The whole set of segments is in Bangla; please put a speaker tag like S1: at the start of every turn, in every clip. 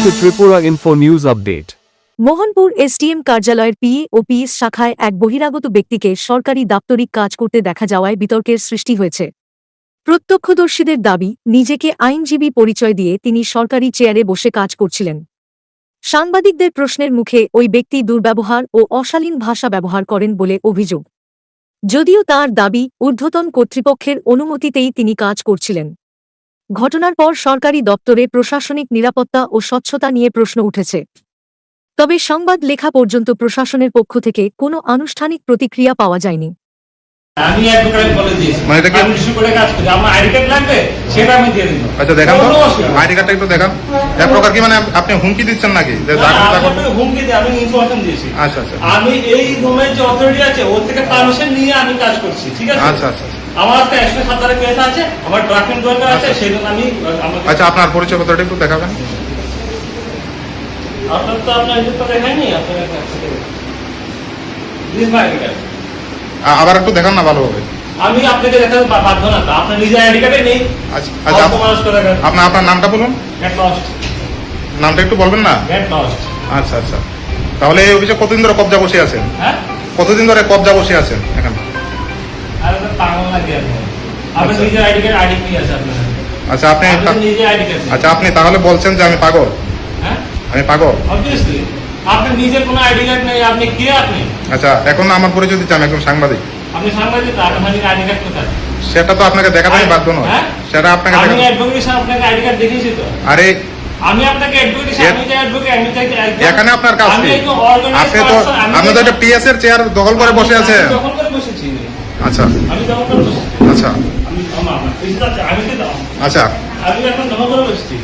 S1: to Tripura Info News Update.
S2: Mohanpur SDM কার্যালয়ের পিএ ও পিএস শাখায় এক বহিরাগত ব্যক্তিকে সরকারি দাপ্তরিক কাজ করতে দেখা যাওয়ায় বিতর্কের সৃষ্টি হয়েছে। প্রত্যক্ষদর্শীদের দাবি, নিজেকে আইনজীবী পরিচয় দিয়ে তিনি সরকারি চেয়ারে বসে কাজ করছিলেন। সাংবাদিকদের প্রশ্নের মুখে ওই ব্যক্তি দুর্ব্যবহার ও অশালীন ভাষা ব্যবহার করেন বলে অভিযোগ। যদিও তার দাবি, ঊর্ধ্বতন কর্তৃপক্ষের অনুমতিতেই তিনি কাজ করছিলেন। ঘটনার পর সরকারি দপ্তরে প্রশাসনিক নিরাপত্তা ও স্বচ্ছতা নিয়ে প্রশ্ন উঠেছে। তবে সংবাদ লেখা পর্যন্ত প্রশাসনের পক্ষ থেকে কোনো আনুষ্ঠানিক প্রতিক্রিয়া পাওয়া যায়নি।
S3: আমি অ্যাডভোকেট বলে দিয়েছি, আমি ইস্যু করে কাজ করি, আমার আইডি কার্ড লাগবে সেটা আমি দিয়ে দিব।
S4: আচ্ছা দেখান তো আইডি কার্ডটা একটু দেখান। এক প্রকার কি মানে আপনি হুমকি দিচ্ছেন নাকি?
S3: হুমকি দিয়ে আমি ইনফরমেশন দিয়েছি।
S4: আচ্ছা আচ্ছা,
S3: আমি এই রুমের যে অথরিটি আছে ওর থেকে পারমিশন নিয়ে আমি কাজ করছি, ঠিক আছে?
S4: আচ্ছা আচ্ছা,
S3: আমার একটা 117 কেস আছে, আমার ড্রাফটিং দরকার আছে, সেই জন্য আমি।
S4: আচ্ছা আপনার পরিচয় পত্রটা একটু দেখাবেন।
S3: আপনার তো আপনার এটা তো দেখায়নি, আপনার দিস মাই আইডি কার্ড।
S4: আবার একটু দেখান না ভালোভাবে।
S3: আমি আপনাকে দেখাতে বাধ্য না, আপনার নিজের আইডি কার্ডে নেই।
S4: আচ্ছা আপনার নামটা বলুন।
S3: Get lost.
S4: নামটা একটু বলবেন না?
S3: Get lost.
S4: আচ্ছা আচ্ছা, তাহলে এই অফিসে কতদিন ধরে কবজা বসে আছেন?
S3: হ্যাঁ,
S4: কতদিন ধরে কবজা বসে আছেন এখানে?
S3: আরে তো পাগল লাগে আপনি নিজের আইডি কার্ড আইডি কি আছে আপনার?
S4: আচ্ছা আপনি
S3: নিজের আইডি কার্ড।
S4: আচ্ছা আপনি তাহলে বলছেন যে আমি পাগল?
S3: হ্যাঁ
S4: আমি পাগল?
S3: অবভিয়াসলি আপনার নিজের কোনো আইডি কার্ড নেই, আপনি কে? আপনি
S4: আচ্ছা এখন আমার পরিচয় দিচ্ছি, আমি একজন সাংবাদিক।
S3: আপনি সাংবাদিক, আপনার আইডি কার্ড কোথায়?
S4: সেটা তো আপনাকে দেখাতে বাধ্য নয়। সেটা আপনাকে
S3: আমি অ্যাডভোকেট সাহেব আপনাকে আইডি কার্ড দেখিয়েছি তো।
S4: আরে
S3: আমি আপনাকে অ্যাডভোকেট সাহেব, আমি যে অ্যাডভোকেট, আমি চাইছি
S4: এখানে আপনার কাজ কি? আপনি তো একটা পিএস এর চেয়ার দখল করে বসে আছেন।
S3: দখল করে বসেছি।
S4: আচ্ছা
S3: আমি দখল করে বসেছি।
S4: আচ্ছা
S3: আমি কি দাও?
S4: আচ্ছা
S3: আমি এখন দখল করে বসেছি।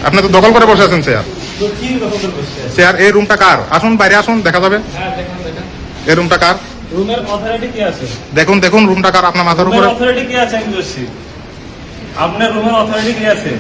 S4: আপনি তো দখল করে বসে আছেন চেয়ার।
S3: তো কি দখল করে বসেছি?
S4: চেয়ার এই রুমটা কার? আসুন বাইরে আসুন, দেখা যাবে।
S3: হ্যাঁ দেখেন দেখেন,
S4: এই রুমটা কার?
S3: রুমের অথরিটি কি আছে?
S4: দেখুন দেখুন রুমটা কার আপনার মাথার উপরে?
S3: অথরিটি কি আছে আমি বলছি, আপনার রুমের অথরিটি কি আছে?